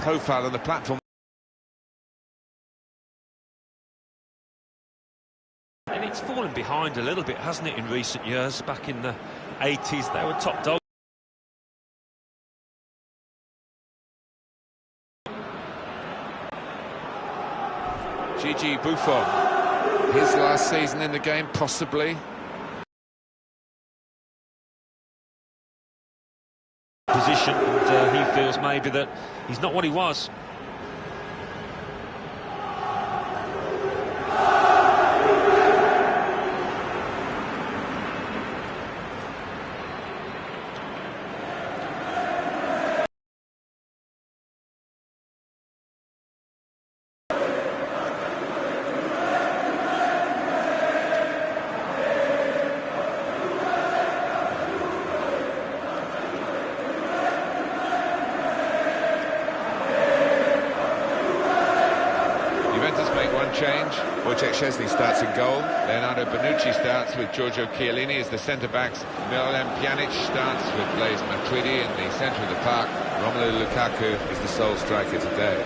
profile on the platform. And it's fallen behind a little bit, hasn't it, in recent years? Back in the 80s, they were top dog. Gigi Buffon, his last season in the game, possibly. Position, and he feels maybe that he's not what he was. Change. Wojciech Szczesny starts in goal. Leonardo Bonucci starts with Giorgio Chiellini as the centre-backs. Miralem Pjanic starts with Blaise Matuidi in the centre of the park. Romelu Lukaku is the sole striker today.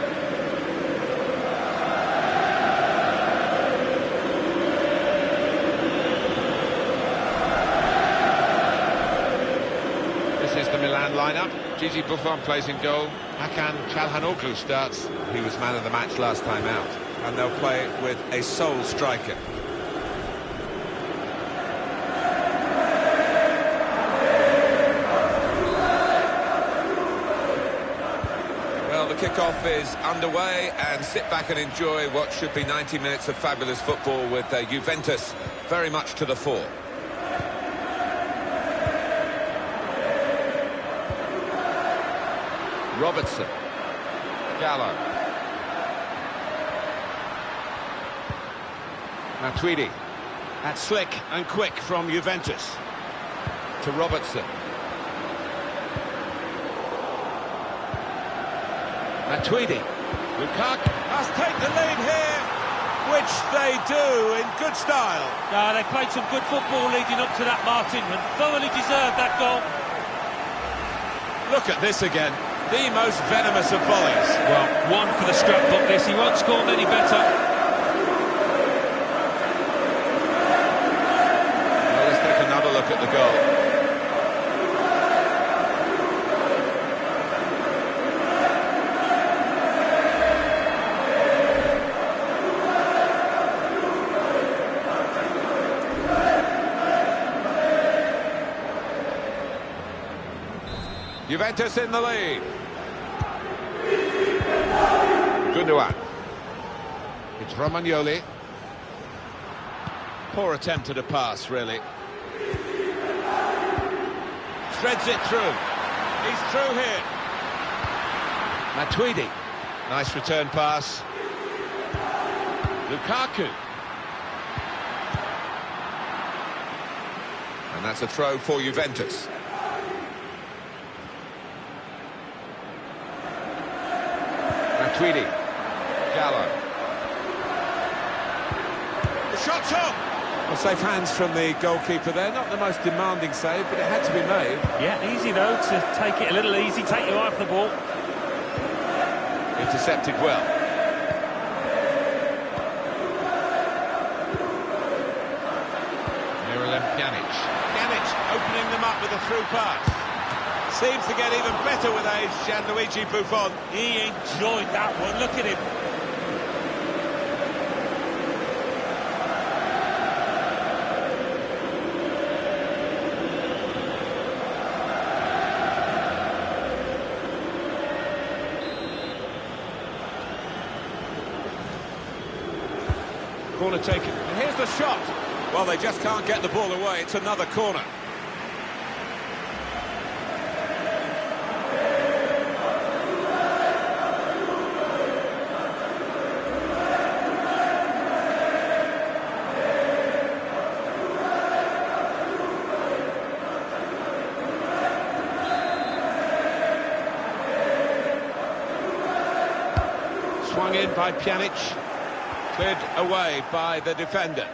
This is the Milan lineup. Gigi Buffon plays in goal. Hakan Çalhanoğlu starts. He was man of the match last time out. And they'll play with a sole striker. Well, the kickoff is underway, and sit back and enjoy what should be 90 minutes of fabulous football with Juventus very much to the fore. Robertson. Gallo. Matuidi. That's slick and quick from Juventus. To Robertson. Matuidi. Lukaku must take the lead here, which they do in good style. They played some good football leading up to that, Martin, and thoroughly deserved that goal. Look at this again. The most venomous of volleys. Well, one for the scrapbook this. He won't score any better. Look at the goal. Juventus in the lead. Gundogan. It's Romagnoli. Poor attempt at a pass, really. Threads it through. He's through here. Matuidi. Nice return pass. Lukaku. And that's a throw for Juventus. Matuidi. Gallo. The shot's up. Well, safe hands from the goalkeeper there. Not the most demanding save, but it had to be made. Yeah, easy though, to take it a little easy, take your eye off the ball. Intercepted well. Miralem Pjanic. Pjanic opening them up with a through pass. Seems to get even better with age, Gianluigi Buffon. He enjoyed that one, look at him. Corner taken, and here's the shot. Well, they just can't get the ball away. It's another corner. Swung in by Pjanic. Cleared away by the defender.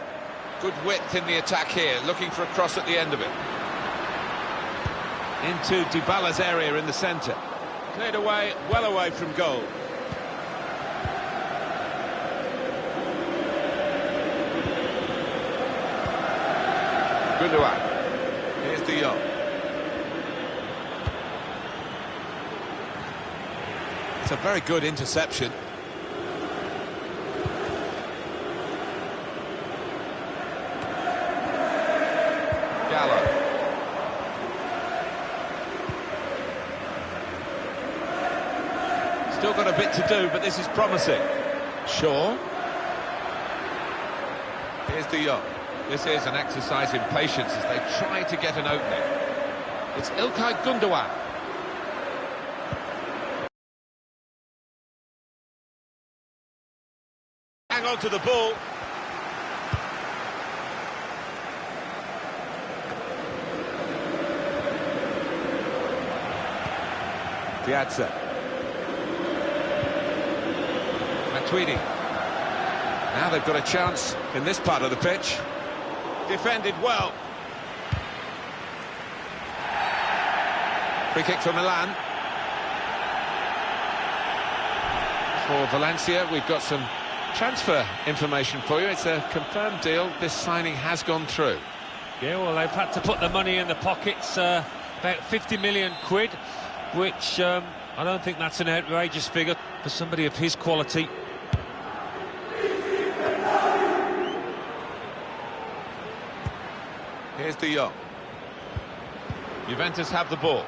Good width in the attack here, looking for a cross at the end of it. Into Dybala's area in the centre. Cleared away, well away from goal. Gundogan. Here's De Jong. It's a very good interception. Gallo. Still got a bit to do, but this is promising. Shaw. Here's De Jong. This is an exercise in patience as they try to get an opening. It's İlkay Gundogan. Hang on to the ball. Piazza. Matuidi. Now they've got a chance in this part of the pitch. Defended well. Free kick for Milan. For Valencia, we've got some transfer information for you. It's a confirmed deal. This signing has gone through. Yeah, well, they've had to put the money in the pockets, about 50 million quid, which I don't think that's an outrageous figure for somebody of his quality. Here's De Jong. Juventus have the ball.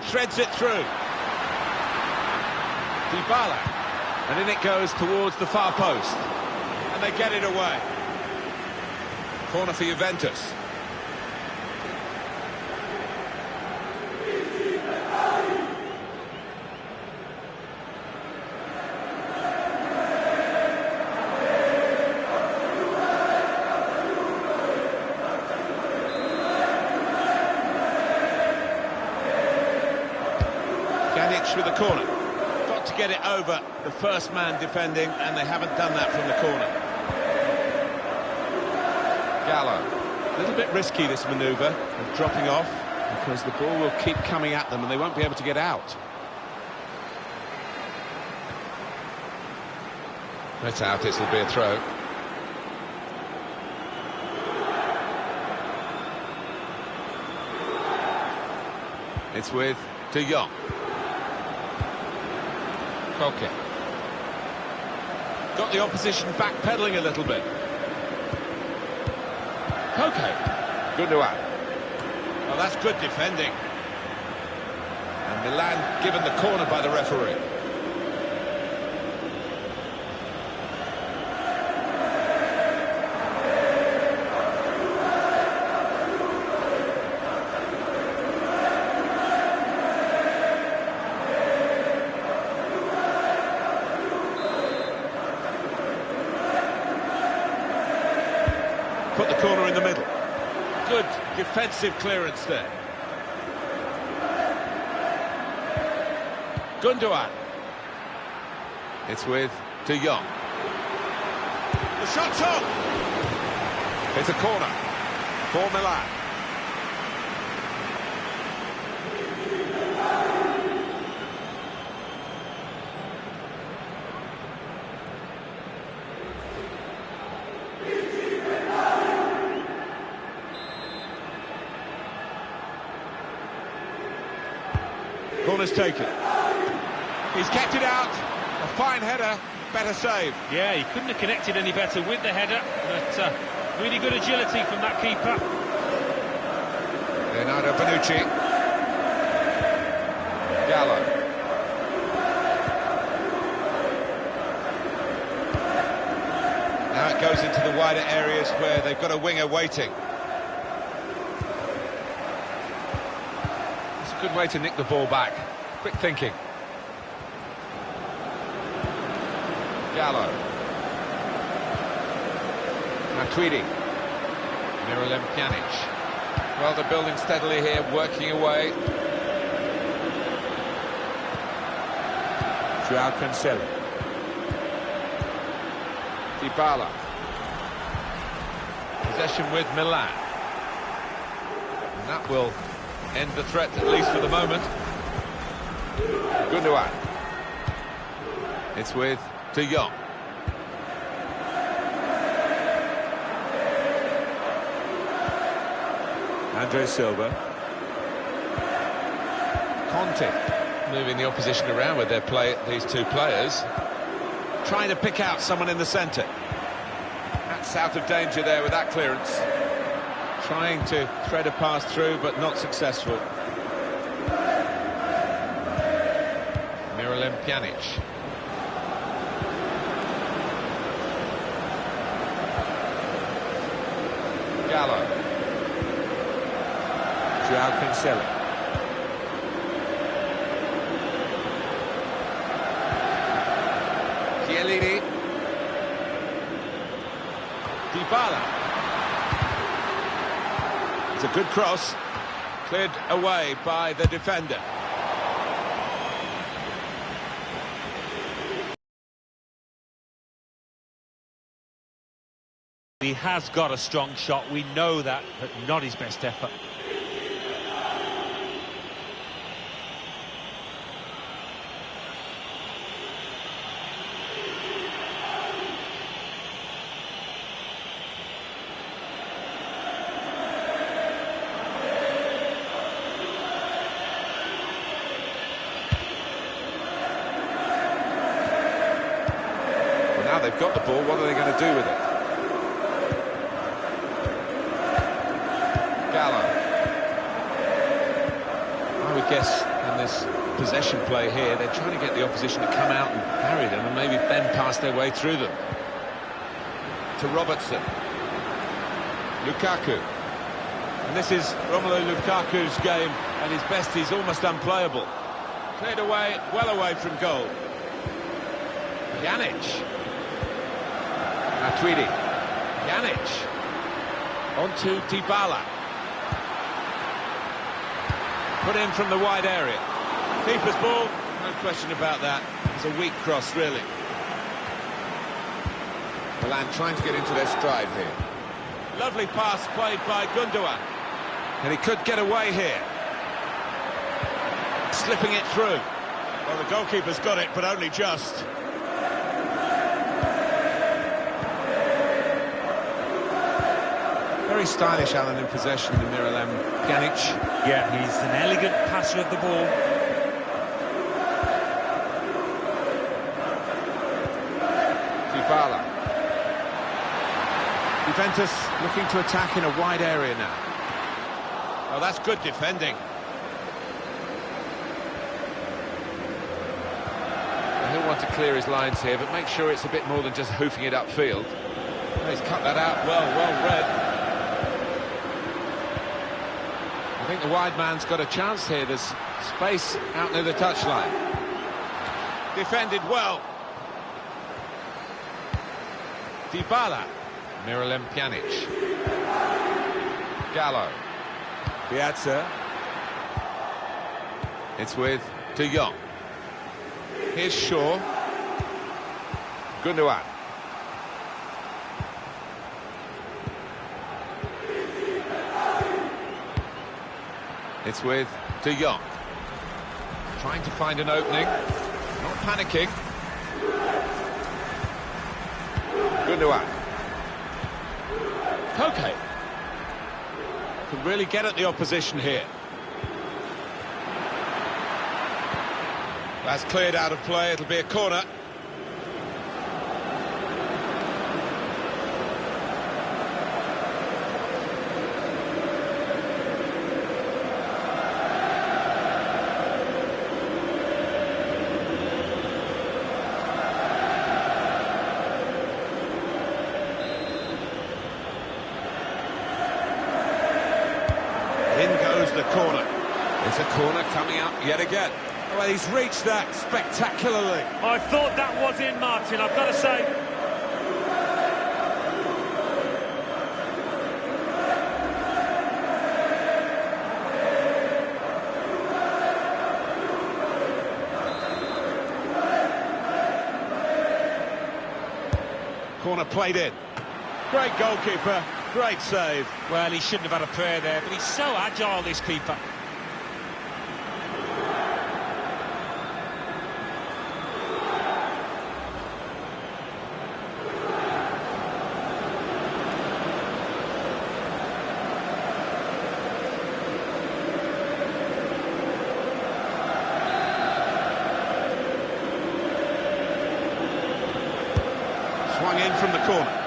Threads it through. Dybala. And in it goes towards the far post. And they get it away. Corner for Juventus. With the corner. Got to get it over the first man defending, and they haven't done that from the corner. Gallo. A little bit risky, this manoeuvre of dropping off, because the ball will keep coming at them and they won't be able to get out. That's out, it'll be a throw. It's with De Jong. Okay. Got the opposition backpedaling a little bit. Okay. Gundogan. Well, that's good defending. And Milan given the corner by the referee. Put the corner in the middle. Good defensive clearance there. Gundogan. It's with De Jong. The shot's on. It's a corner for Milan. Corner's taken. He's kept it out. A fine header, better save. Yeah, he couldn't have connected any better with the header, but really good agility from that keeper. Leonardo Bonucci. Gallo. Now it goes into the wider areas where they've got a winger waiting. Good way to nick the ball back. Quick thinking. Gallo. Matuidi. Miralem Pjanic. Well, they're building steadily here, working away. Joao Cancelo. Dybala. Possession with Milan. And that will end the threat, at least for the moment. Gundogan. It's with De Jong. Andre Silva. Conte moving the opposition around with these two players. Trying to pick out someone in the centre. That's out of danger there with that clearance. Trying to thread a pass through, but not successful. Miralem Pjanic. Gallo. Joao Cancelo. Chiellini. Dybala. It's a good cross, cleared away by the defender. He has got a strong shot, we know that, but not his best effort. Now they've got the ball, what are they going to do with it? Gallo. I would guess in this possession play here, they're trying to get the opposition to come out and harry them and maybe bend past their way through them. To Robertson. Lukaku. And this is Romelu Lukaku's game. At his best, he's almost unplayable. Cleared away, well away from goal. Pjanic. Matuidi. Pjanic. On to Dybala. Put in from the wide area. Keeper's ball, no question about that. It's a weak cross, really. Milan trying to get into their stride here. Lovely pass played by Gundogan. And he could get away here. Slipping it through. Well, the goalkeeper's got it, but only just. Very stylish, Alan, in possession, the Miralem Pjanic. Yeah, he's an elegant passer of the ball. Dybala. Juventus looking to attack in a wide area now. Oh, that's good defending. He'll want to clear his lines here, but make sure it's a bit more than just hoofing it upfield. He's cut that out well read. I think the wide man's got a chance here. There's space out near the touchline. Defended well. Dybala. Miralem Pjanic. Gallo. Piazza. It's with De Jong. Here's Shaw. Gundogan. It's with De Jong. Trying to find an opening. Not panicking. Gundogan. Koke. Can really get at the opposition here. That's cleared out of play. It'll be a corner. In goes the corner. It's a corner coming up yet again. Well, he's reached that spectacularly. I thought that was in, Martin, I've got to say. Corner played in. Great goalkeeper, great save. Well, he shouldn't have had a prayer there, but he's so agile, this keeper. aimed from the corner.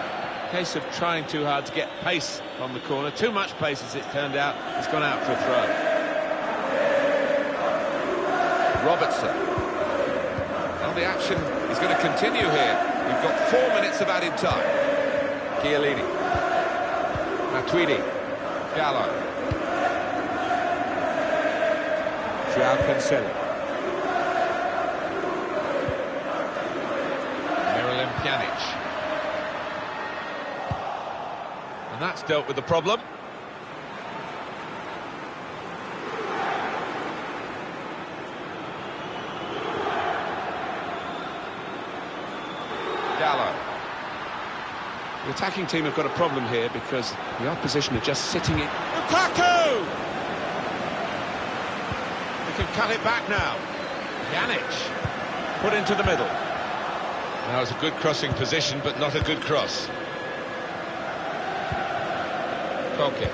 Case of trying too hard to get pace on the corner. Too much pace, as it's turned out. It's gone out for a throw. Robertson. Well, the action is going to continue here. We've got 4 minutes of added time. Chiellini. Matuidi. Gallo. Joao Cancelo. Pjanic. And that's dealt with the problem. Gallo. The attacking team have got a problem here because the opposition are just sitting in. Lukaku! They can cut it back now. Pjanic put into the middle. That was a good crossing position, but not a good cross. Koke.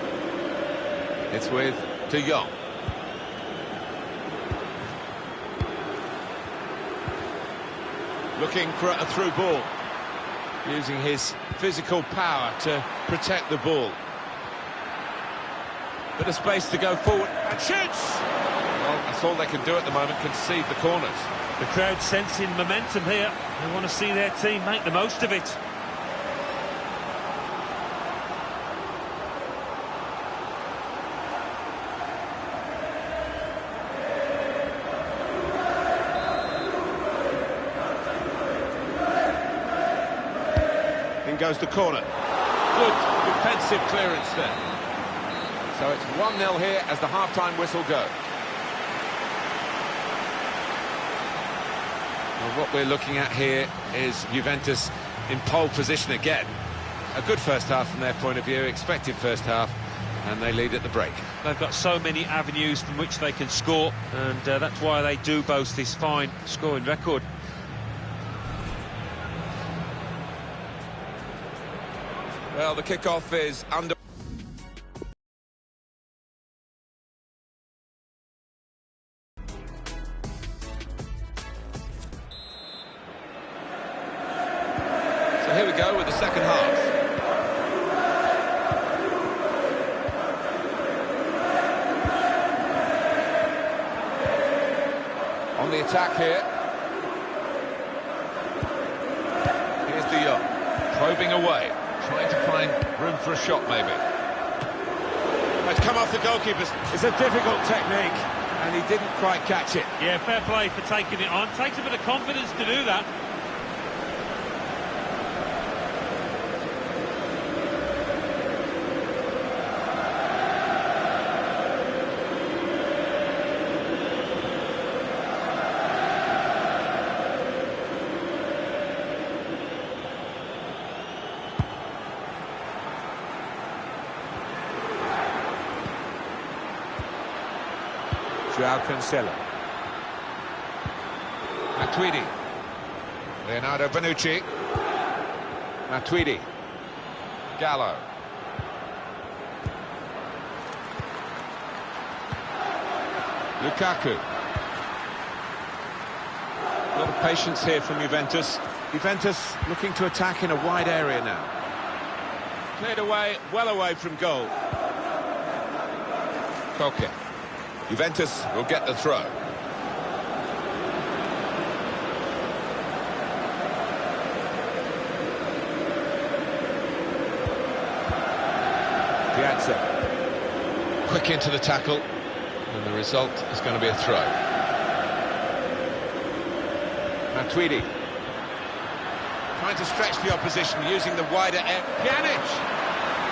It's with De Jong. Looking for a through ball. Using his physical power to protect the ball. Bit of space to go forward and shoots! Well, that's all they can do at the moment, concede the corners. The crowd sensing momentum here. They want to see their team make the most of it. In goes the corner. Good defensive clearance there. So it's 1-0 here as the half-time whistle goes. Well, what we're looking at here is Juventus in pole position again. A good first half from their point of view, expected first half, and they lead at the break. They've got so many avenues from which they can score, and that's why they do boast this fine scoring record. Well, the kickoff is under. So here we go with the second half. On the attack here. Here's De Jong, probing away. Trying to find room for a shot, maybe. It's come off the goalkeeper's. It's a difficult technique, and he didn't quite catch it. Yeah, fair play for taking it on. Takes a bit of confidence to do that. Joao Cancelo. Matuidi. Leonardo Bonucci. Matuidi. Gallo. Lukaku. A lot of patience here from Juventus. Juventus looking to attack in a wide area now. Cleared away, well away from goal. Koke. Juventus will get the throw. Piazza. Quick into the tackle, and the result is going to be a throw. Matuidi. Trying to stretch the opposition using the wider area. Pjanic!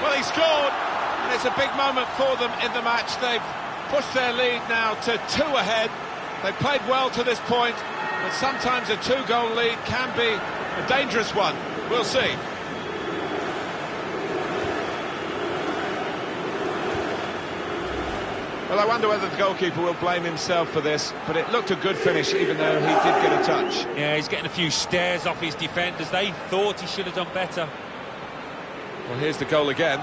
Well, he scored, and it's a big moment for them in the match. They've pushed their lead now to 2 ahead. They played well to this point, but sometimes a 2-goal lead can be a dangerous one. We'll see. Well, I wonder whether the goalkeeper will blame himself for this, but it looked a good finish, even though he did get a touch. Yeah, he's getting a few stares off his defenders. They thought he should have done better. Well, here's the goal again.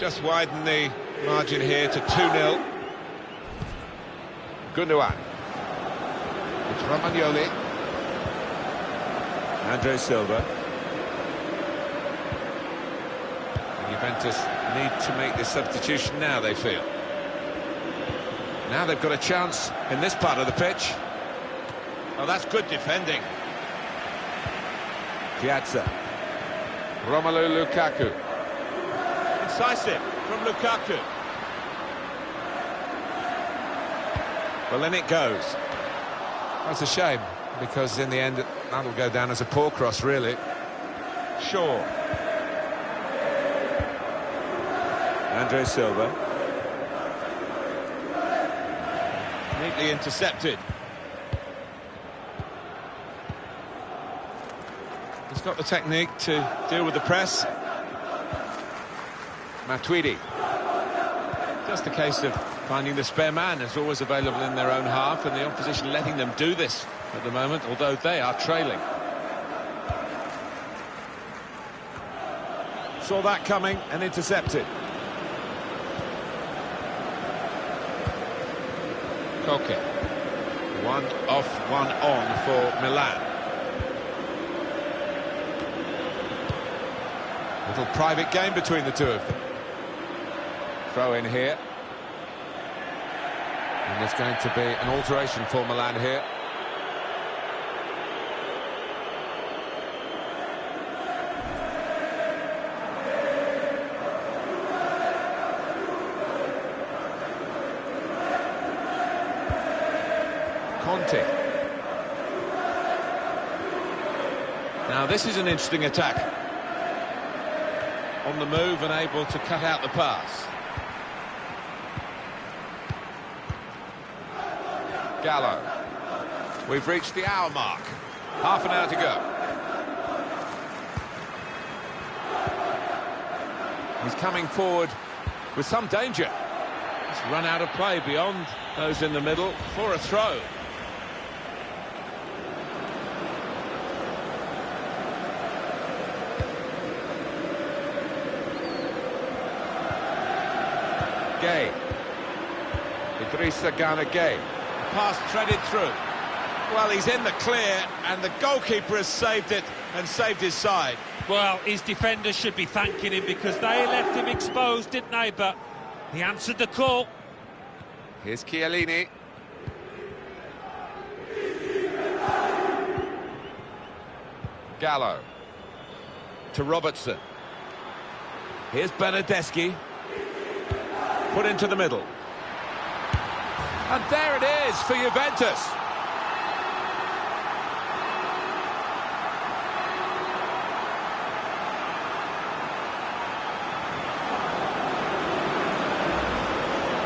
just widen the margin here to 2-0. Gundogan. It's Romagnoli. Andre Silva. Juventus need to make this substitution now, they feel. Now they've got a chance in this part of the pitch. Oh, that's good defending. Piazza. Romelu Lukaku. Incisive from Lukaku. Well, in it goes. That's a shame, because in the end, that'll go down as a poor cross, really. Shaw. Andre Silva. Neatly intercepted. He's got the technique to deal with the press. Matuidi. Just a case of finding the spare man is always available in their own half, and the opposition letting them do this at the moment, although they are trailing. Saw that coming and intercepted. Koke. One off, one on for Milan. Little private game between the two of them. Throw in here. And there's going to be an alteration for Milan here. Conte. Now this is an interesting attack. On the move and able to cut out the pass. Gallo. We've reached the hour mark. Half an hour to go. He's coming forward with some danger. It's run out of play beyond those in the middle for a throw. Gay. Idrissa Gana Gay. Pass threaded through. Well, he's in the clear, and the goalkeeper has saved it and saved his side. Well, his defenders should be thanking him, because they left him exposed, didn't they? But he answered the call. Here's Chiellini. Gallo. To Robertson. Here's Bernardeschi. Put into the middle. And there it is for Juventus.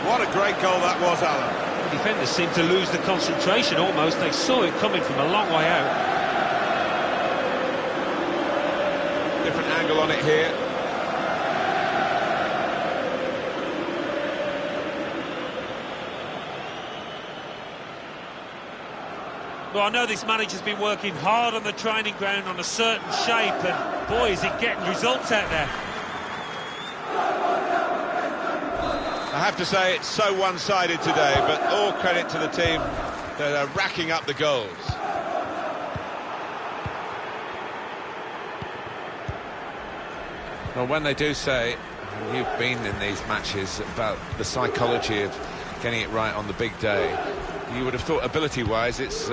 What a great goal that was, Alan. The defenders seemed to lose the concentration almost. They saw it coming from a long way out. Different angle on it here. Well, I know this manager's been working hard on the training ground on a certain shape, and boy, is he getting results out there. I have to say it's so one-sided today, but all credit to the team that are racking up the goals. Well, when they do say, and you've been in these matches, about the psychology of getting it right on the big day, you would have thought ability-wise it's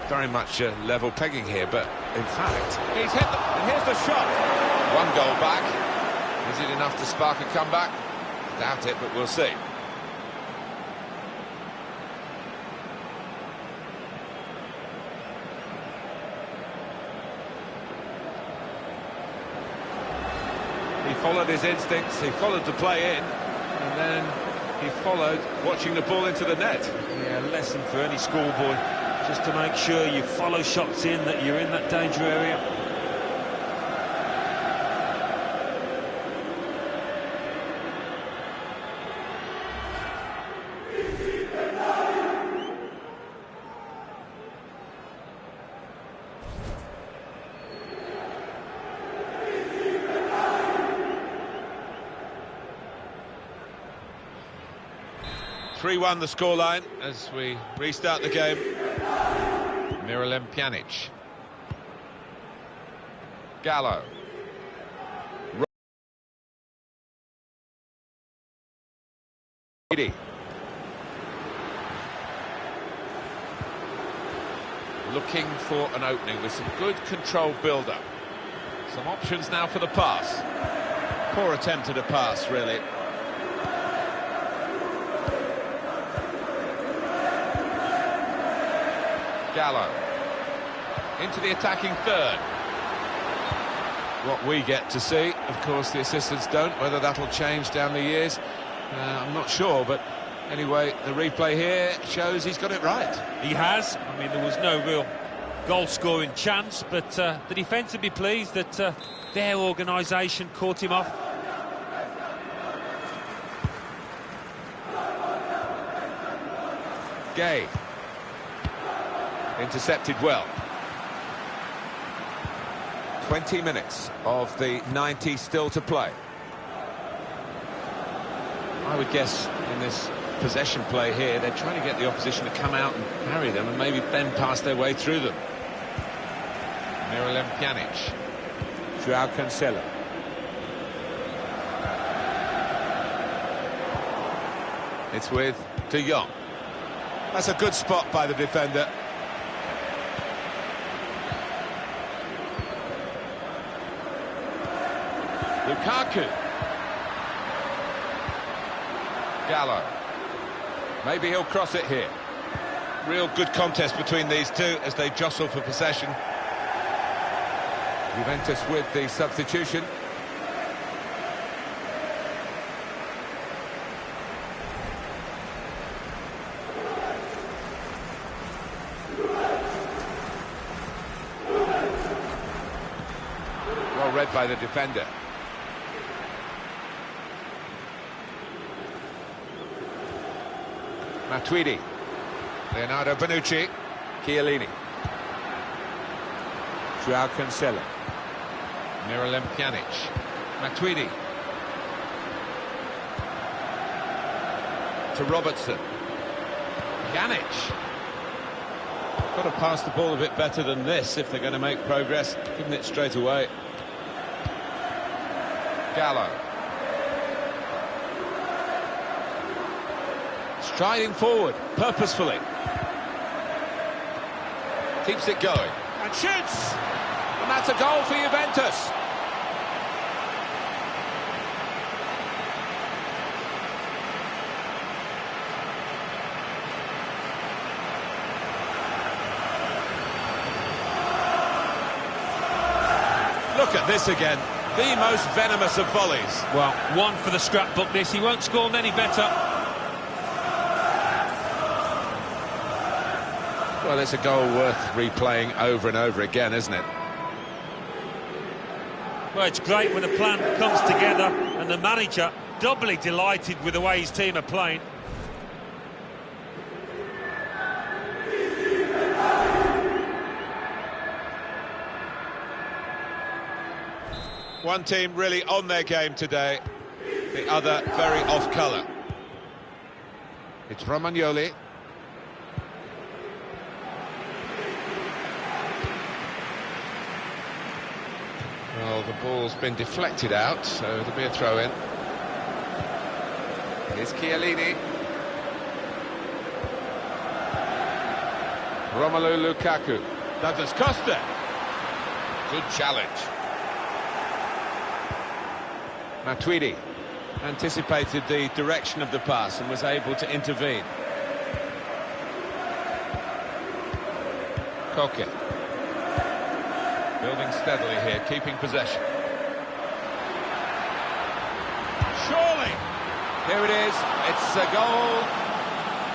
very much level pegging here, but in fact... He's hit and here's the shot. One goal back. Is it enough to spark a comeback? Doubt it, but we'll see. He followed his instincts, he followed the play in, and then he followed watching the ball into the net. Yeah, a lesson for any schoolboy, just to make sure you follow shots in, that you're in that danger area. 3-1 the scoreline as we restart the game. Miralem Pjanic. Gallo. Looking for an opening with some good controlled build-up. Some options now for the pass. Poor attempt at a pass, really. Gallo. Into the attacking third. What we get to see, of course the assistants don't. Whether that'll change down the years, I'm not sure, but anyway, the replay here shows he's got it right. He has. I mean, there was no real goal-scoring chance, but the defence would be pleased that their organisation caught him off. Gay. Intercepted well. 20 minutes of the 90 still to play. I would guess in this possession play here, they're trying to get the opposition to come out and harry them and maybe bend past their way through them. Miralem Pjanic. Joao Cancelo. It's with De Jong. That's a good spot by the defender. Lukaku. Gallo. Maybe he'll cross it here. Real good contest between these two as they jostle for possession. Juventus with the substitution. Well read by the defender. Matuidi. Leonardo Bonucci. Chiellini. Joao Cancelo. Miralem Pjanic. Matuidi. To Robertson. Pjanic. Got to pass the ball a bit better than this if they're going to make progress, giving it straight away. Gallo. Striding forward, purposefully. Keeps it going. And shoots! And that's a goal for Juventus. Look at this again. The most venomous of volleys. Well, one for the scrapbook this. He won't score many better. Well, it's a goal worth replaying over and over again, isn't it? Well, it's great when a plan comes together and the manager doubly delighted with the way his team are playing. One team really on their game today, the other very off colour. It's Romagnoli. Well, the ball's been deflected out, so it'll be a throw-in. Here's Chiellini. Romelu Lukaku. Douglas Costa. Good challenge. Matuidi. Anticipated the direction of the pass and was able to intervene. Koke. Building steadily here, keeping possession. Surely! Here it is, it's a goal,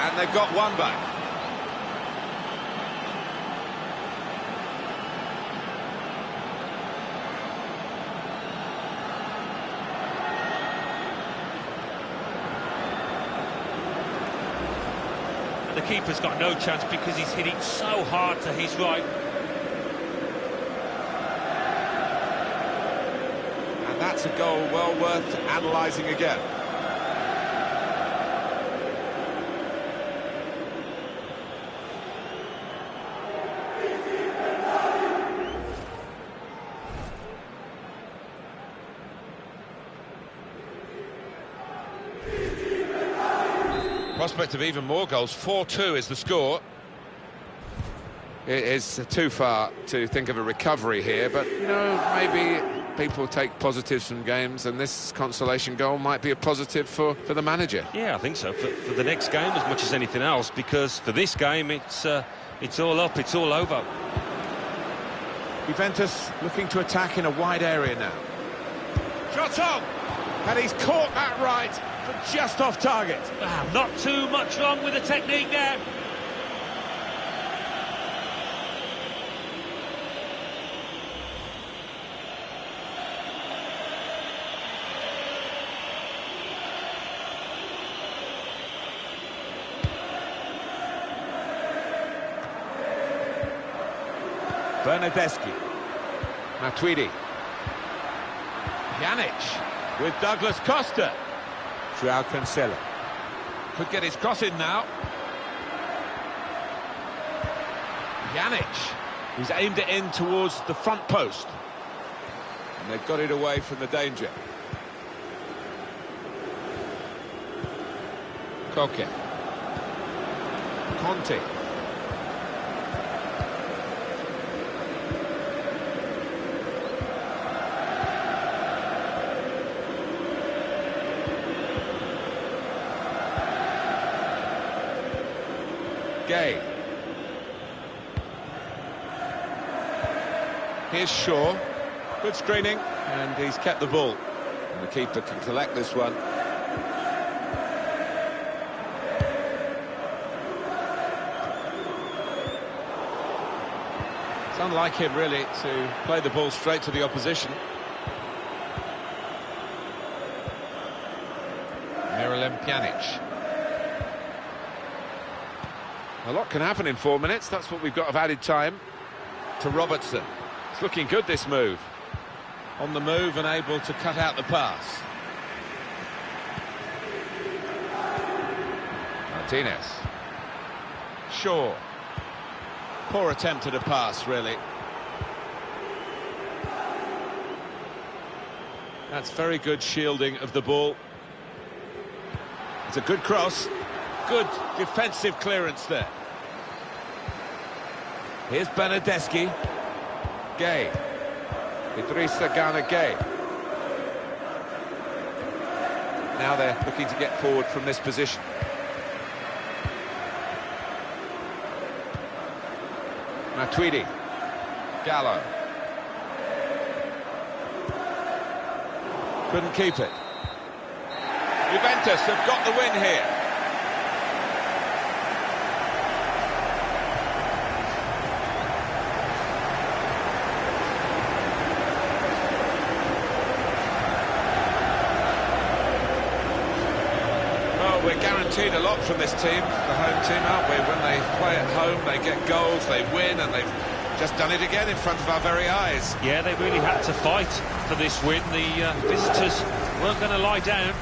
and they've got one back. And the keeper's got no chance because he's hit it so hard to his right. That's a goal well worth analysing again. Prospect of even more goals. 4-2 is the score. It is too far to think of a recovery here, but, you know, maybe people take positives from games, and this consolation goal might be a positive for the manager. Yeah, I think so, for the next game as much as anything else, because for this game, it's all up, it's all over. Juventus looking to attack in a wide area now. Shot on! And he's caught that right, but just off target. Not too much wrong with the technique there. Bernardeschi. Matuidi. Pjanic with Douglas Costa. Joao Cancelo. Could get his cross in now. Pjanic, who's aimed it in towards the front post. And they've got it away from the danger. Koke. Conte. Gay. Here's Shaw. Good screening, and he's kept the ball. And the keeper can collect this one. It's unlike him, really, to play the ball straight to the opposition. Miralem Pjanic. A lot can happen in 4 minutes. That's what we've got of added time. To Robertson. It's looking good, this move. On the move and able to cut out the pass. Martinez. Shaw. Poor attempt at a pass, really. That's very good shielding of the ball. It's a good cross. Good defensive clearance there. Here's Bernardeschi. Gay. Idrissa Gana Gay. Now they're looking to get forward from this position. Matuidi. Gallo. Couldn't keep it. Juventus have got the win here. We're guaranteed a lot from this team, the home team, aren't we? When they play at home, they get goals, they win, and they've just done it again in front of our very eyes. Yeah, they really had to fight for this win. The visitors weren't going to lie down.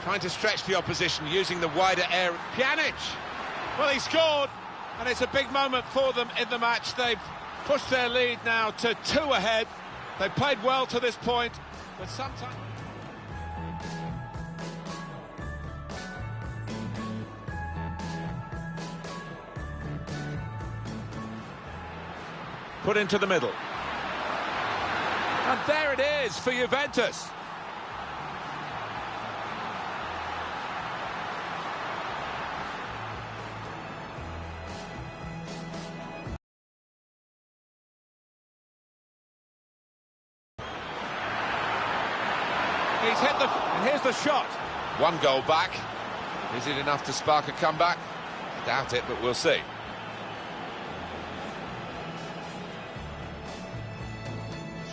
Trying to stretch the opposition, using the wider area. Pjanic! Well, he scored, and it's a big moment for them in the match. They've pushed their lead now to 2 ahead. They've played well to this point, but sometimes... Put into the middle. And there it is for Juventus. He's hit the... And here's the shot. 1 goal back. Is it enough to spark a comeback? I doubt it, but we'll see.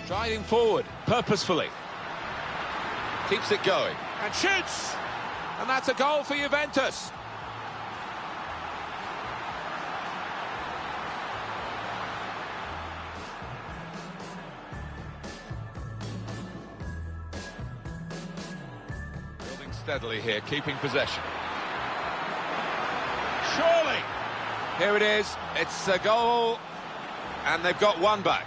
Striding forward, purposefully. Keeps it going. And shoots! And that's a goal for Juventus. Building steadily here, keeping possession. Here it is, it's a goal, and they've got one back.